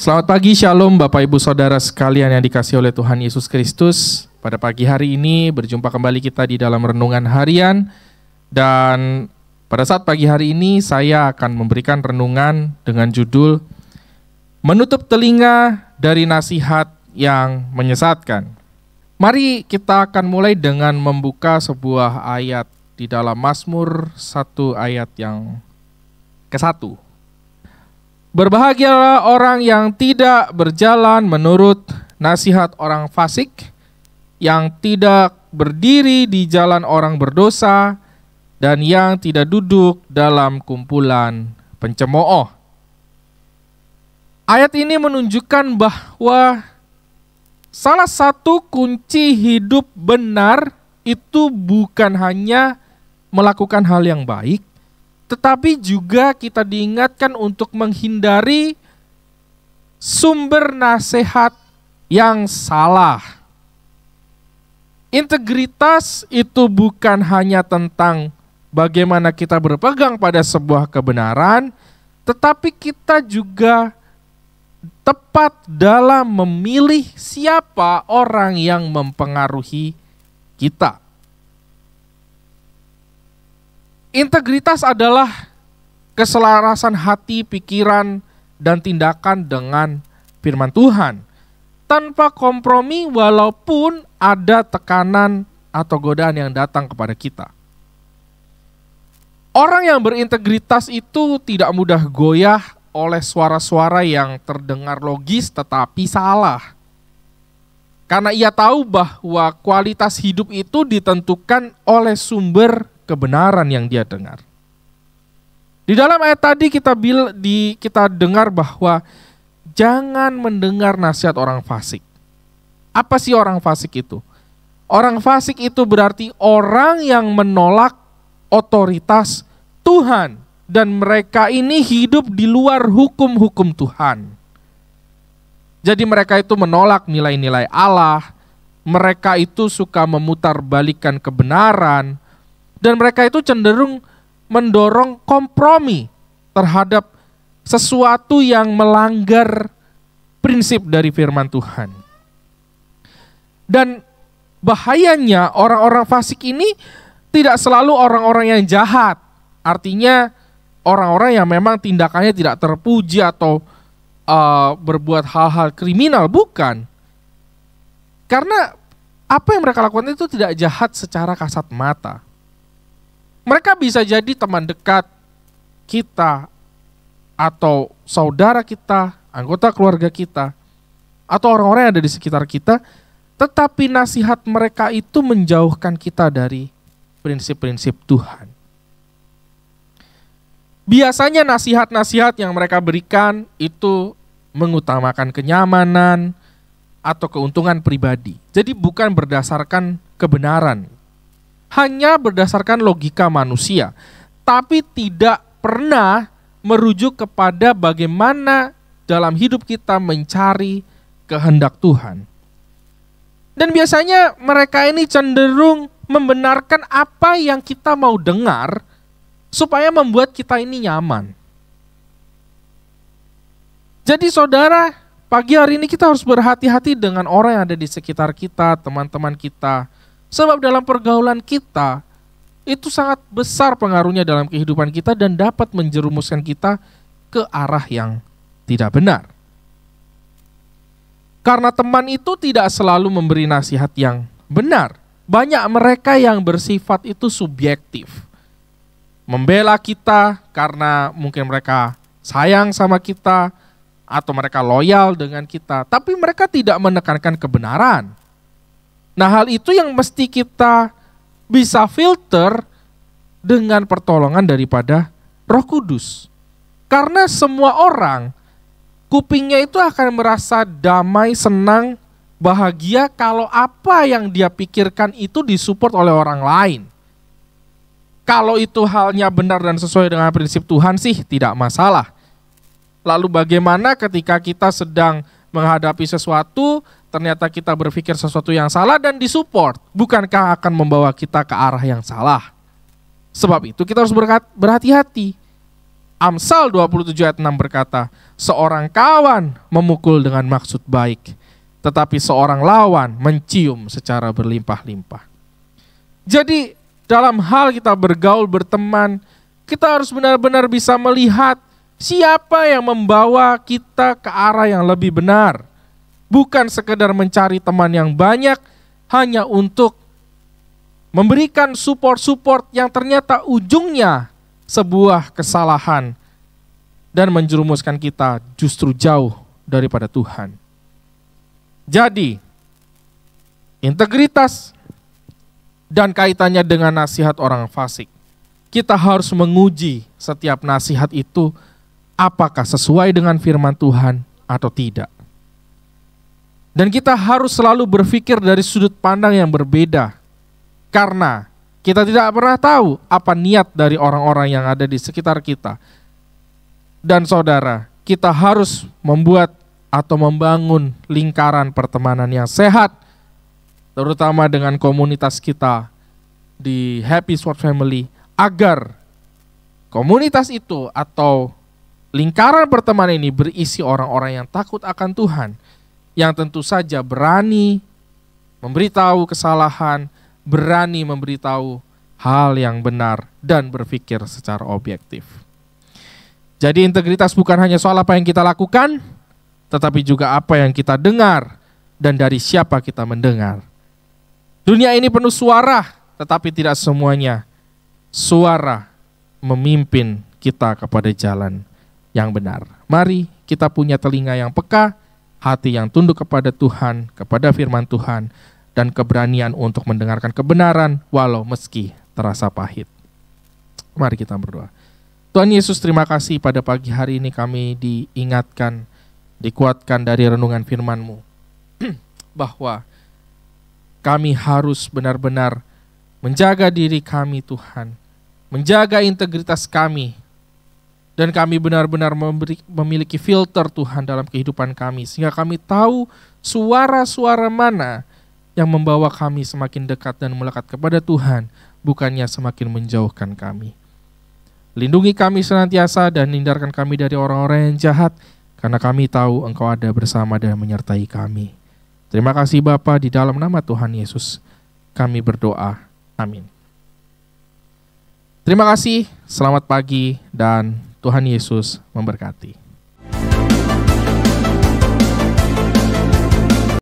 Selamat pagi, Shalom Bapak Ibu Saudara sekalian yang dikasihi oleh Tuhan Yesus Kristus. Pada pagi hari ini berjumpa kembali kita di dalam renungan harian. Dan pada saat pagi hari ini saya akan memberikan renungan dengan judul Menutup telinga dari nasihat yang menyesatkan. Mari kita akan mulai dengan membuka sebuah ayat di dalam Mazmur 1 ayat yang ke-1. Berbahagialah orang yang tidak berjalan menurut nasihat orang fasik, yang tidak berdiri di jalan orang berdosa, dan yang tidak duduk dalam kumpulan pencemooh. Ayat ini menunjukkan bahwa salah satu kunci hidup benar itu bukan hanya melakukan hal yang baik, tetapi juga kita diingatkan untuk menghindari sumber nasihat yang salah. Integritas itu bukan hanya tentang bagaimana kita berpegang pada sebuah kebenaran, tetapi kita juga tepat dalam memilih siapa orang yang mempengaruhi kita. Integritas adalah keselarasan hati, pikiran, dan tindakan dengan firman Tuhan. Tanpa kompromi walaupun ada tekanan atau godaan yang datang kepada kita. Orang yang berintegritas itu tidak mudah goyah oleh suara-suara yang terdengar logis tetapi salah. Karena ia tahu bahwa kualitas hidup itu ditentukan oleh sumber kebenaran yang dia dengar. Di dalam ayat tadi kita dengar bahwa jangan mendengar nasihat orang fasik. Apa sih orang fasik itu? Orang fasik itu berarti orang yang menolak otoritas Tuhan, dan mereka ini hidup di luar hukum-hukum Tuhan. Jadi mereka itu menolak nilai-nilai Allah, mereka itu suka memutarbalikkan kebenaran, dan mereka itu cenderung mendorong kompromi terhadap sesuatu yang melanggar prinsip dari firman Tuhan. Dan bahayanya orang-orang fasik ini tidak selalu orang-orang yang jahat. Artinya orang-orang yang memang tindakannya tidak terpuji atau berbuat hal-hal kriminal, bukan. Karena apa yang mereka lakukan itu tidak jahat secara kasat mata. Mereka bisa jadi teman dekat kita, atau saudara kita, anggota keluarga kita, atau orang-orang yang ada di sekitar kita, tetapi nasihat mereka itu menjauhkan kita dari prinsip-prinsip Tuhan. Biasanya nasihat-nasihat yang mereka berikan itu mengutamakan kenyamanan atau keuntungan pribadi. Jadi bukan berdasarkan kebenaran, hanya berdasarkan logika manusia, tapi tidak pernah merujuk kepada bagaimana dalam hidup kita mencari kehendak Tuhan. Dan biasanya mereka ini cenderung membenarkan apa yang kita mau dengar supaya membuat kita ini nyaman. Jadi saudara, pagi hari ini kita harus berhati-hati dengan orang yang ada di sekitar kita, teman-teman kita. Sebab dalam pergaulan kita, itu sangat besar pengaruhnya dalam kehidupan kita dan dapat menjerumuskan kita ke arah yang tidak benar. Karena teman itu tidak selalu memberi nasihat yang benar. Banyak mereka yang bersifat itu subjektif. Membela kita karena mungkin mereka sayang sama kita, atau mereka loyal dengan kita, tapi mereka tidak menekankan kebenaran. Nah, hal itu yang mesti kita bisa filter dengan pertolongan daripada Roh Kudus. Karena semua orang, kupingnya itu akan merasa damai, senang, bahagia kalau apa yang dia pikirkan itu disupport oleh orang lain. Kalau itu halnya benar dan sesuai dengan prinsip Tuhan sih tidak masalah. Lalu bagaimana ketika kita sedang menghadapi sesuatu, ternyata kita berpikir sesuatu yang salah dan disupport, bukankah akan membawa kita ke arah yang salah? Sebab itu kita harus berhati-hati. Amsal 27 ayat 6 berkata, seorang kawan memukul dengan maksud baik, tetapi seorang lawan mencium secara berlimpah-limpah. Jadi dalam hal kita bergaul, berteman, kita harus benar-benar bisa melihat siapa yang membawa kita ke arah yang lebih benar. Bukan sekedar mencari teman yang banyak hanya untuk memberikan support-support yang ternyata ujungnya sebuah kesalahan dan menjerumuskan kita justru jauh daripada Tuhan. Jadi, integritas dan kaitannya dengan nasihat orang fasik. Kita harus menguji setiap nasihat itu apakah sesuai dengan firman Tuhan atau tidak. Dan kita harus selalu berpikir dari sudut pandang yang berbeda. Karena kita tidak pernah tahu apa niat dari orang-orang yang ada di sekitar kita. Dan saudara, kita harus membuat atau membangun lingkaran pertemanan yang sehat, terutama dengan komunitas kita di Happy Sword Family, agar komunitas itu atau lingkaran pertemanan ini berisi orang-orang yang takut akan Tuhan, yang tentu saja berani memberitahu kesalahan, berani memberitahu hal yang benar, dan berpikir secara objektif. Jadi integritas bukan hanya soal apa yang kita lakukan, tetapi juga apa yang kita dengar dan dari siapa kita mendengar. Dunia ini penuh suara, tetapi tidak semuanya suara memimpin kita kepada jalan yang benar. Mari kita punya telinga yang peka, hati yang tunduk kepada Tuhan, kepada firman Tuhan, dan keberanian untuk mendengarkan kebenaran walau meski terasa pahit. Mari kita berdoa. Tuhan Yesus, terima kasih pada pagi hari ini kami diingatkan, dikuatkan dari renungan firman-Mu bahwa kami harus benar-benar menjaga diri kami Tuhan, menjaga integritas kami, dan kami benar-benar memiliki filter Tuhan dalam kehidupan kami, sehingga kami tahu suara-suara mana yang membawa kami semakin dekat dan melekat kepada Tuhan, bukannya semakin menjauhkan kami. Lindungi kami senantiasa dan hindarkan kami dari orang-orang yang jahat, karena kami tahu Engkau ada bersama dan menyertai kami. Terima kasih Bapa, di dalam nama Tuhan Yesus kami berdoa. Amin. Terima kasih, selamat pagi, dan Tuhan Yesus memberkati.